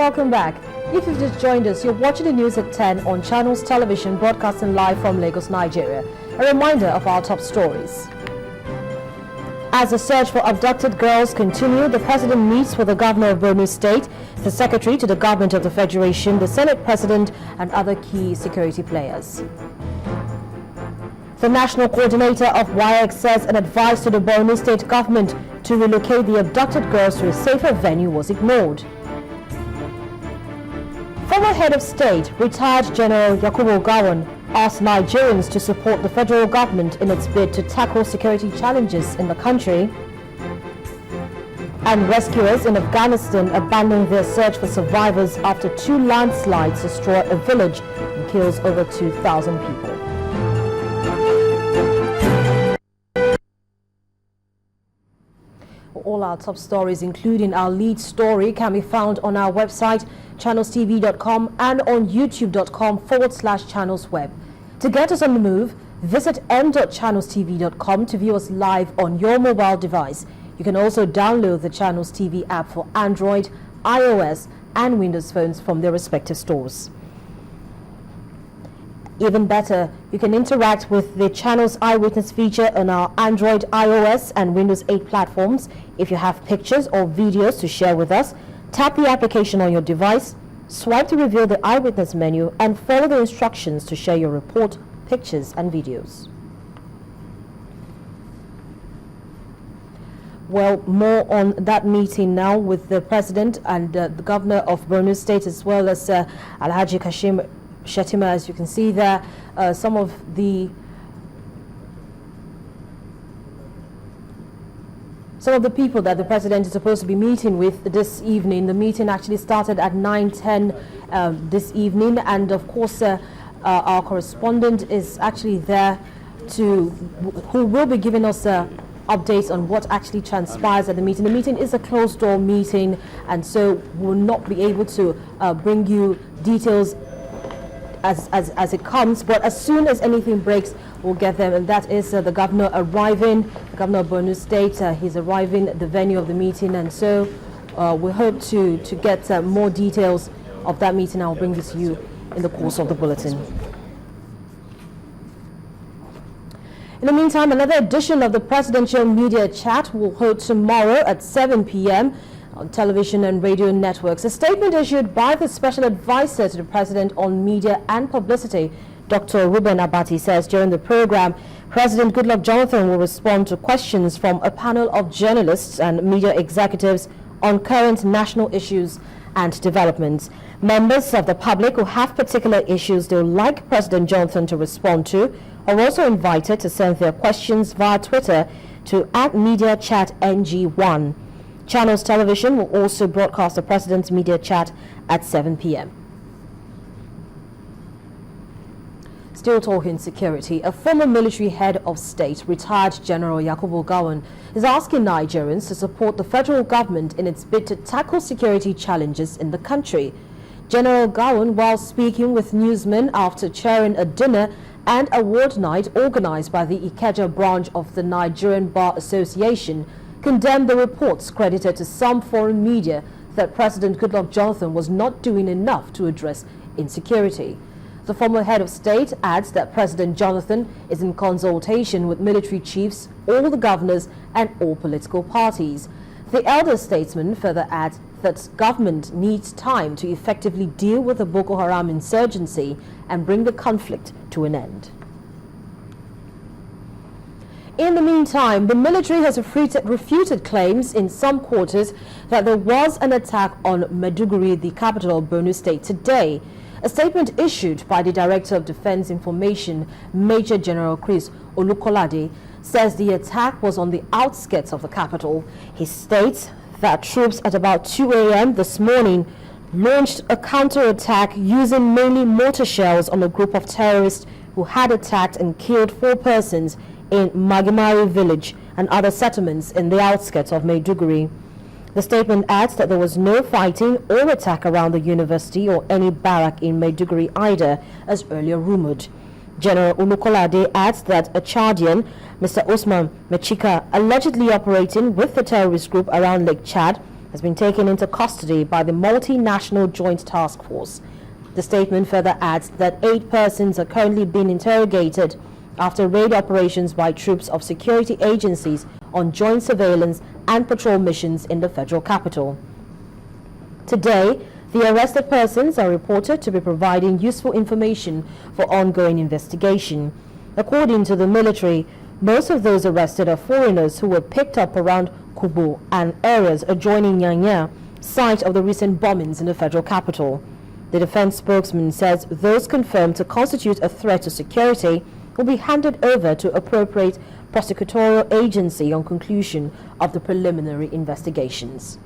welcome back. If you've just joined us, you're watching the news at 10 on Channels Television, broadcasting live from Lagos, Nigeria. A reminder of our top stories. As the search for abducted girls continues, the President meets with the Governor of Borno State, the Secretary to the Government of the Federation, the Senate President, and other key security players. The National Coordinator of WIAC says an advice to the Borno State Government to relocate the abducted girls to a safer venue was ignored. Former Head of State, retired General Yakubu Gowon, asked Nigerians to support the federal government in its bid to tackle security challenges in the country. And rescuers in Afghanistan abandoned their search for survivors after 2 landslides destroy a village and kills over 2,000 people. All our top stories, including our lead story, can be found on our website, ChannelsTV.com, and on YouTube.com/ChannelsWeb. To get us on the move, visit m.channelstv.com to view us live on your mobile device. You can also download the Channels TV app for Android, iOS, and Windows phones from their respective stores. Even better, you can interact with the Channels Eyewitness feature on our Android, iOS, and Windows 8 platforms. If you have pictures or videos to share with us, tap the application on your device, swipe to reveal the Eyewitness menu, and follow the instructions to share your report, pictures, and videos. Well, more on that meeting now with the President and the Governor of Borno State, as well as Alhaji Kashim Shetima. As you can see there, some of the people that the President is supposed to be meeting with this evening. The meeting actually started at 9:10 this evening, and of course our correspondent is actually there who will be giving us updates on what actually transpires at the meeting. The meeting is a closed-door meeting, and so we'll not be able to bring you details as it comes, but as soon as anything breaks, we'll get them. And that is the governor arriving, the governor of Borno State. He's arriving at the venue of the meeting, and so we hope to get more details of that meeting. I'll bring this to you in the course of the bulletin. In the meantime, another edition of the Presidential Media Chat will hold tomorrow at 7 p.m. on television and radio networks. A statement issued by the Special Advisor to the President on Media and Publicity, Dr. Ruben Abati, says during the program, President Goodluck Jonathan will respond to questions from a panel of journalists and media executives on current national issues and developments. Members of the public who have particular issues they would like President Jonathan to respond to are also invited to send their questions via Twitter to @MediaChatNG1. Channels Television will also broadcast the President's Media Chat at 7 p.m. Still talking security, a former military head of state, retired General Yakubu Gowon, is asking Nigerians to support the federal government in its bid to tackle security challenges in the country. General Gowon, while speaking with newsmen after chairing a dinner and award night organized by the Ikeja branch of the Nigerian Bar Association, condemned the reports credited to some foreign media that President Goodluck Jonathan was not doing enough to address insecurity. The former head of state adds that President Jonathan is in consultation with military chiefs, all the governors, and all political parties. The elder statesman further adds that government needs time to effectively deal with the Boko Haram insurgency and bring the conflict to an end. In the meantime, the military has refuted claims in some quarters that there was an attack on Maiduguri, the capital of Borno State, today. A statement issued by the Director of Defense Information, Major General Chris Olukolade, says the attack was on the outskirts of the capital. He states that troops at about 2 a.m. this morning launched a counterattack using mainly mortar shells on a group of terrorists who had attacked and killed 4 persons in Magimari village and other settlements in the outskirts of Maiduguri. The statement adds that there was no fighting or attack around the university or any barrack in Maiduguri either, as earlier rumored. General Ulukolade adds that a Chadian, Mr. Osman Mechika, allegedly operating with the terrorist group around Lake Chad, has been taken into custody by the Multinational Joint Task Force. The statement further adds that 8 persons are currently being interrogated after raid operations by troops of security agencies on joint surveillance and patrol missions in the federal capital. Today, the arrested persons are reported to be providing useful information for ongoing investigation. According to the military, most of those arrested are foreigners who were picked up around Kubu and areas adjoining Nyanya, site of the recent bombings in the federal capital. The defense spokesman says those confirmed to constitute a threat to security will be handed over to appropriate prosecutorial agency on conclusion of the preliminary investigations.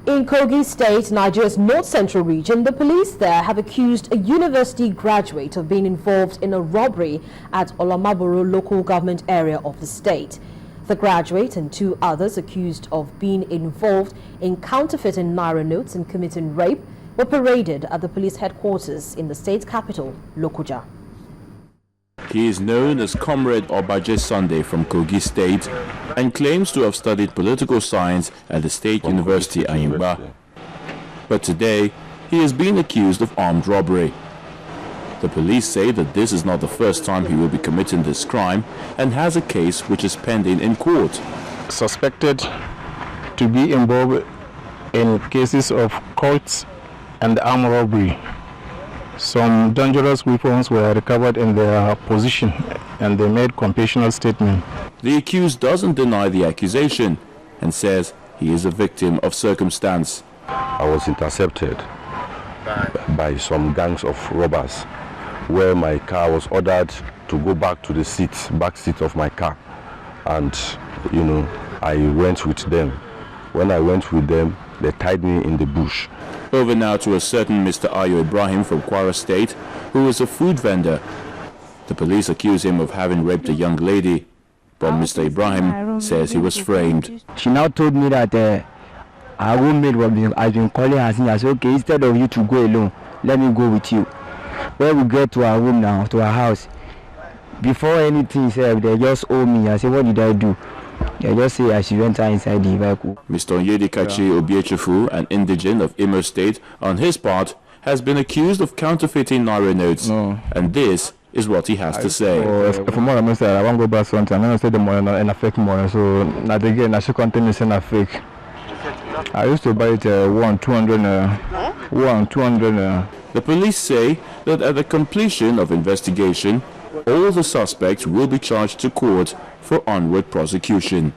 In Kogi State, Nigeria's north-central region, the police there have accused a university graduate of being involved in a robbery at Olamaboro local government area of the state. The graduate and 2 others accused of being involved in counterfeiting naira notes and committing rape were paraded at the police headquarters in the state capital, Lokoja. He is known as Comrade Obaje Sunday from Kogi State and claims to have studied political science at the State University, Ayimba. But today, he is being accused of armed robbery. The police say that this is not the first time he will be committing this crime and has a case which is pending in court. Suspected to be involved in cases of cults and armed robbery. Some dangerous weapons were recovered in their possession and they made compassionate statement. The accused doesn't deny the accusation and says he is a victim of circumstance. I was intercepted by some gangs of robbers where my car was ordered to go back to the back seat of my car. And, I went with them. When I went with them, they tied me in the bush. Over now to a certain Mr. Ayo Ibrahim from Kwara State, who is a food vendor. The police accuse him of having raped a young lady, but Mr. Ibrahim says he was framed. She now told me that our roommate has been calling her saying, I said, okay, instead of you to go alone, let me go with you. When we get to our room now, to our house, before anything said, they just owe me. I said, what did I do? They just say I should enter inside the vehicle. Mr. Onyedikachi Obiechefu, an indigent of Imo State, on his part, has been accused of counterfeiting naira notes. And this is what he has to say. From what I said, I want to go back something. I'm going to say the money and a fake money. So, not again, I should continue saying a fake. I used to buy it 200. The police say that at the completion of investigation, all the suspects will be charged to court for onward prosecution.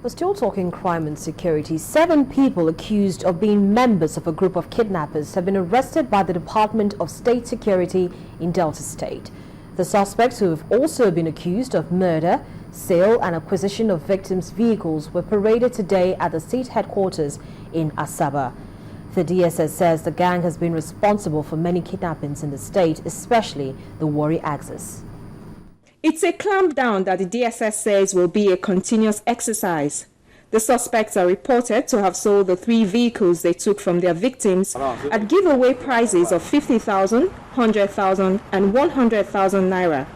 We're still talking crime and security. 7 people accused of being members of a group of kidnappers have been arrested by the Department of State Security in Delta State. The suspects, who have also been accused of murder, sale and acquisition of victims' vehicles, were paraded today at the state headquarters in Asaba. The DSS says the gang has been responsible for many kidnappings in the state, especially the Warri axis. It's a clampdown that the DSS says will be a continuous exercise. The suspects are reported to have sold the 3 vehicles they took from their victims at giveaway prices of 50,000, 100,000 and 100,000 naira.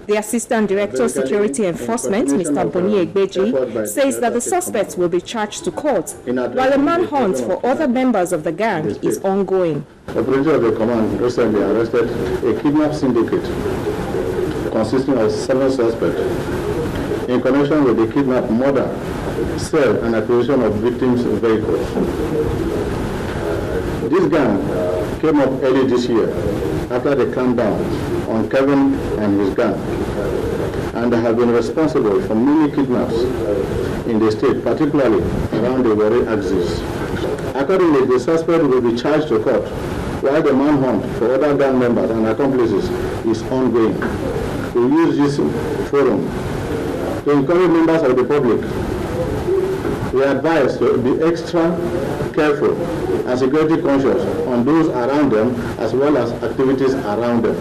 The Assistant Director of Security Enforcement, Mr. Boni Egbeji, says that the suspects will be charged to court, while the manhunt for other members of the gang is ongoing. Operator of the command recently arrested a kidnap syndicate consisting of 7 suspects in connection with the kidnap, murder, sale and acquisition of victims' vehicles. This gang came up early this year after the clampdown on Kevin and his gang, and have been responsible for many kidnaps in the state, particularly around the Warri axis. Accordingly, the suspect will be charged to court, while the manhunt for other gang members and accomplices is ongoing. We use this forum to encourage members of the public. We advise to be extra careful and security conscious on those around them as well as activities around them.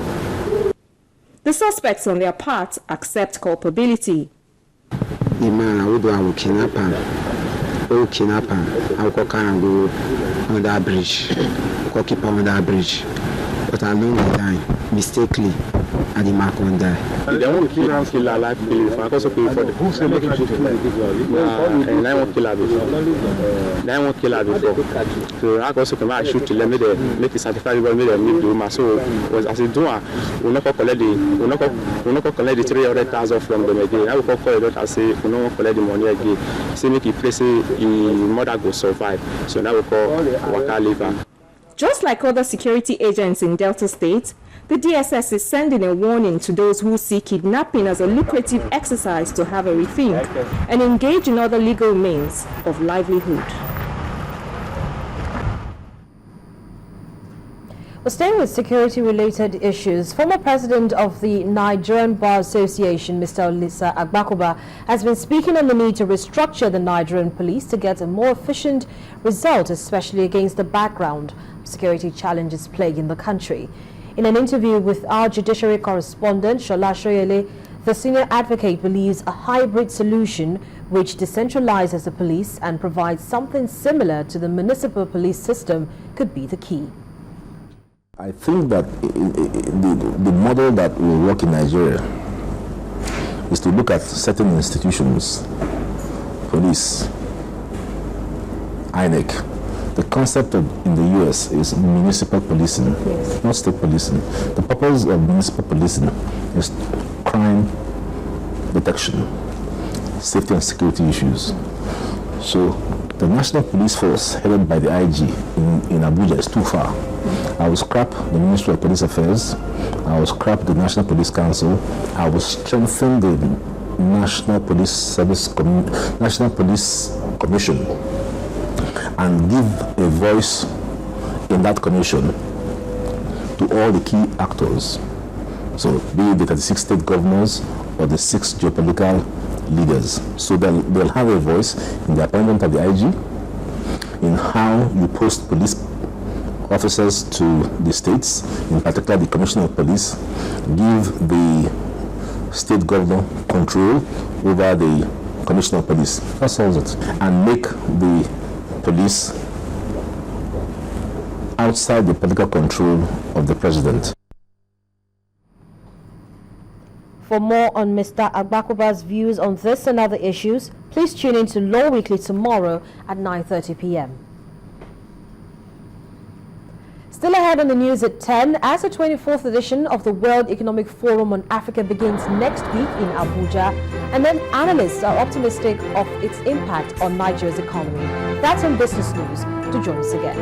The suspects on their part accept culpability. The man I will kidnap him. I will go on that bridge, go keep on that bridge. But along the line, mistakenly, at the Makonda. They won't kill her like police. I also pay for the who say make it and I won't kill her before. I won't kill her before. So I also come out shoot to let me make it certified me do my so was as a doer we not collect the 300,000 from them again. I will call it and say we not collect the money again. Say make it place mother go survive. So now we call Waka Liver. Just like other security agents in Delta State, the DSS is sending a warning to those who see kidnapping as a lucrative exercise to have a rethink and engage in other legal means of livelihood. We're staying with security-related issues. Former president of the Nigerian Bar Association, Mr. Olisa Agbakoba, has been speaking on the need to restructure the Nigerian police to get a more efficient result, especially against the background of security challenges plaguing the country. In an interview with our judiciary correspondent, Shola Shoyele, the senior advocate believes a hybrid solution which decentralizes the police and provides something similar to the municipal police system could be the key. I think that the model that will work in Nigeria is to look at certain institutions, police, INEC. The concept in the US is municipal policing, not state policing. The purpose of municipal policing is crime detection, safety and security issues. So the National Police Force headed by the IG in Abuja is too far. I will scrap the Ministry of Police Affairs. I will scrap the National Police Council. I will strengthen the National Police Commission and give a voice in that commission to all the key actors. So be it the 36 state governors or the 6 geopolitical leaders. So they'll have a voice in the appointment of the IG, in how you post police officers to the states, in particular the Commissioner of Police, give the state governor control over the Commissioner of Police. That solves it. And make the police outside the political control of the president. For more on Mr. Agbakoba's views on this and other issues, please tune in to Law Weekly tomorrow at 9:30 p.m. Still ahead on the news at 10, as the 24th edition of the World Economic Forum on Africa begins next week in Abuja, and then analysts are optimistic of its impact on Nigeria's economy. That's on Business News. To join us again.